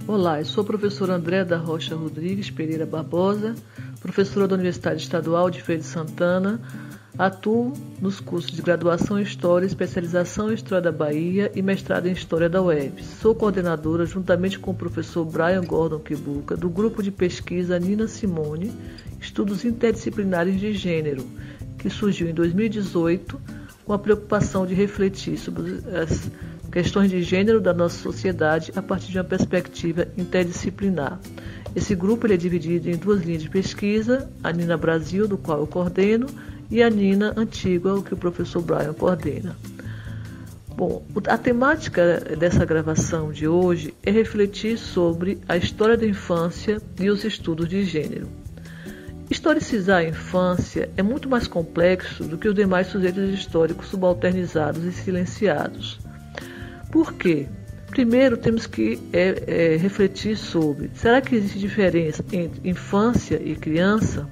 Olá, eu sou a professora Andréa da Rocha Rodrigues Pereira Barbosa, professora da Universidade Estadual de Feira de Santana. Atuo nos cursos de graduação em História, especialização em História da Bahia e mestrado em História da UEFS. Sou coordenadora, juntamente com o professor Brian Gordon Kibuka, do grupo de pesquisa Nina Simone, Estudos Interdisciplinares de Gênero, que surgiu em 2018 com a preocupação de refletir sobre as questões de gênero da nossa sociedade a partir de uma perspectiva interdisciplinar. Esse grupo é dividido em duas linhas de pesquisa, a Nina Brasil, do qual eu coordeno, e a Nina Antigua, o que o professor Brian coordena. Bom, a temática dessa gravação de hoje é refletir sobre a história da infância e os estudos de gênero. Historicizar a infância é muito mais complexo do que os demais sujeitos históricos subalternizados e silenciados. Por quê? Primeiro, temos que refletir sobre: será que existe diferença entre infância e criança?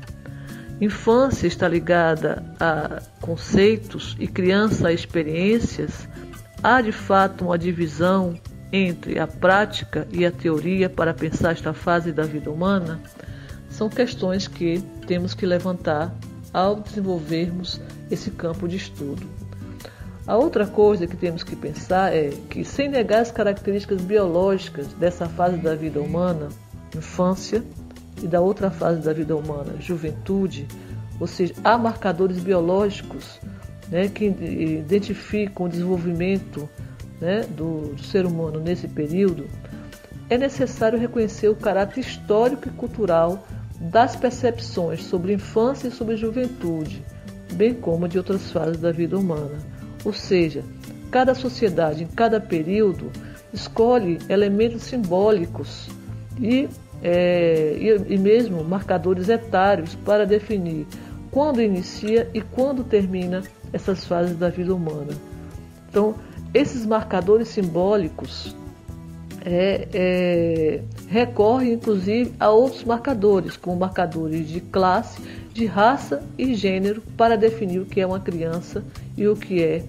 Infância está ligada a conceitos e criança a experiências? Há de fato uma divisão entre a prática e a teoria para pensar esta fase da vida humana? São questões que temos que levantar ao desenvolvermos esse campo de estudo. A outra coisa que temos que pensar é que, sem negar as características biológicas dessa fase da vida humana, infância, e da outra fase da vida humana, juventude, ou seja, há marcadores biológicos, que identificam o desenvolvimento, do ser humano nesse período, é necessário reconhecer o caráter histórico e cultural das percepções sobre infância e sobre juventude, bem como de outras fases da vida humana. Ou seja, cada sociedade, em cada período, escolhe elementos simbólicos e mesmo marcadores etários para definir quando inicia e quando termina essas fases da vida humana. Então, esses marcadores simbólicos recorrem inclusive a outros marcadores, como marcadores de classe, de raça e gênero, para definir o que é uma criança e o que é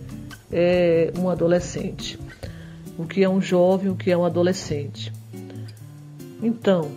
um adolescente, o que é um jovem, o que é um adolescente. Então,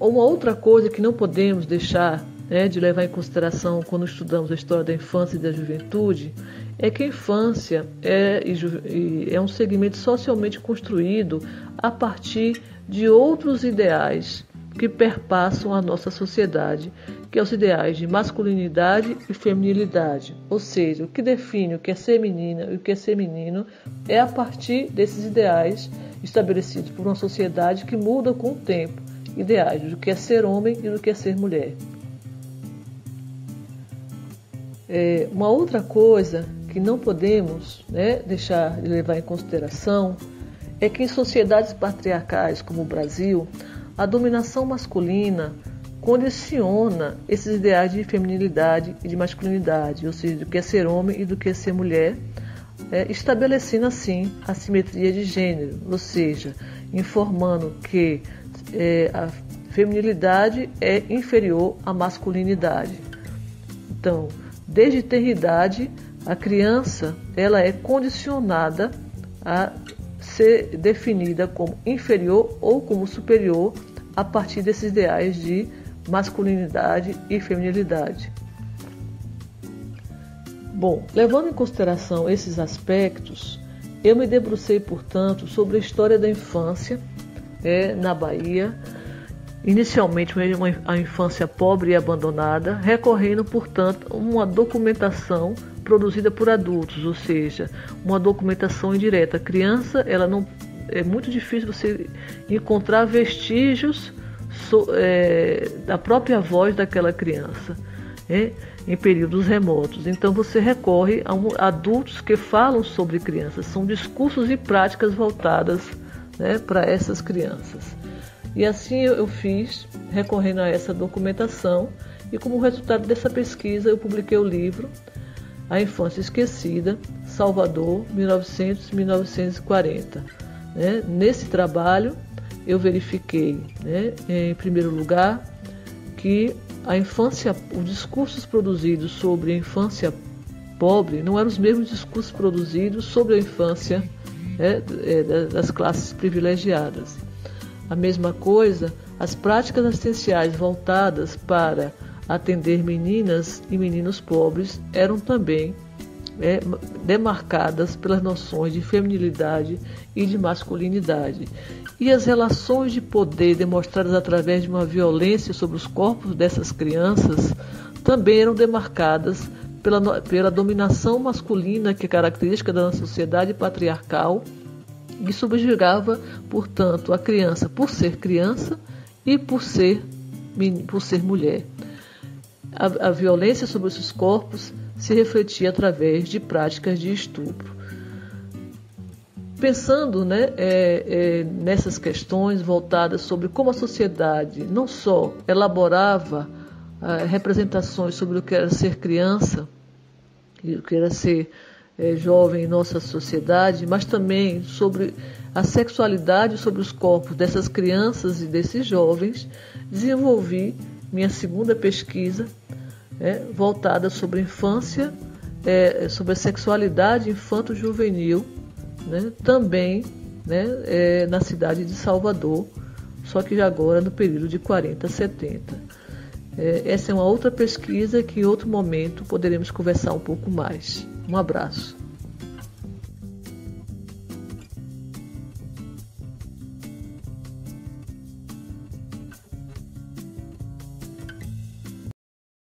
uma outra coisa que não podemos deixar de levar em consideração quando estudamos a história da infância e da juventude é que a infância é um segmento socialmente construído a partir de outros ideais que perpassam a nossa sociedade, que são os ideais de masculinidade e feminilidade. Ou seja, o que define o que é ser menina e o que é ser menino é a partir desses ideais estabelecidos por uma sociedade que muda com o tempo, ideais do que é ser homem e do que é ser mulher. Uma outra coisa que não podemos deixar de levar em consideração é que em sociedades patriarcais como o Brasil, a dominação masculina condiciona esses ideais de feminilidade e de masculinidade, ou seja, do que é ser homem e do que é ser mulher, estabelecendo assim a simetria de gênero, ou seja, informando que a feminilidade é inferior à masculinidade. Então, desde tenridade, a criança ela é condicionada a ser definida como inferior ou como superior a partir desses ideais de masculinidade e feminilidade. Bom, levando em consideração esses aspectos, eu me debrucei, portanto, sobre a história da infância na Bahia, inicialmente a infância pobre e abandonada, recorrendo, portanto, a uma documentação produzida por adultos, ou seja, uma documentação indireta. A criança, é muito difícil você encontrar vestígios da própria voz daquela criança em períodos remotos. Então você recorre a adultos que falam sobre crianças, são discursos e práticas voltadas para essas crianças. E assim eu fiz, recorrendo a essa documentação, e como resultado dessa pesquisa eu publiquei o livro A Infância Esquecida, Salvador, 1900-1940. Nesse trabalho eu verifiquei, em primeiro lugar, que os discursos produzidos sobre a infância pobre não eram os mesmos discursos produzidos sobre a infância das classes privilegiadas. A mesma coisa, as práticas assistenciais voltadas para atender meninas e meninos pobres eram também demarcadas pelas noções de feminilidade e de masculinidade. E as relações de poder demonstradas através de uma violência sobre os corpos dessas crianças também eram demarcadas pela dominação masculina que é característica da nossa sociedade patriarcal e subjugava, portanto, a criança por ser criança e por ser mulher. A violência sobre esses corpos se refletia através de práticas de estupro. Pensando nessas questões voltadas sobre como a sociedade não só elaborava representações sobre o que era ser criança e o que era ser jovem em nossa sociedade, mas também sobre a sexualidade, sobre os corpos dessas crianças e desses jovens, desenvolvi minha segunda pesquisa voltada sobre a infância, sobre a sexualidade infanto-juvenil, também na cidade de Salvador, só que já agora no período de 40 a 70. Essa é uma outra pesquisa que em outro momento poderemos conversar um pouco mais. Um abraço.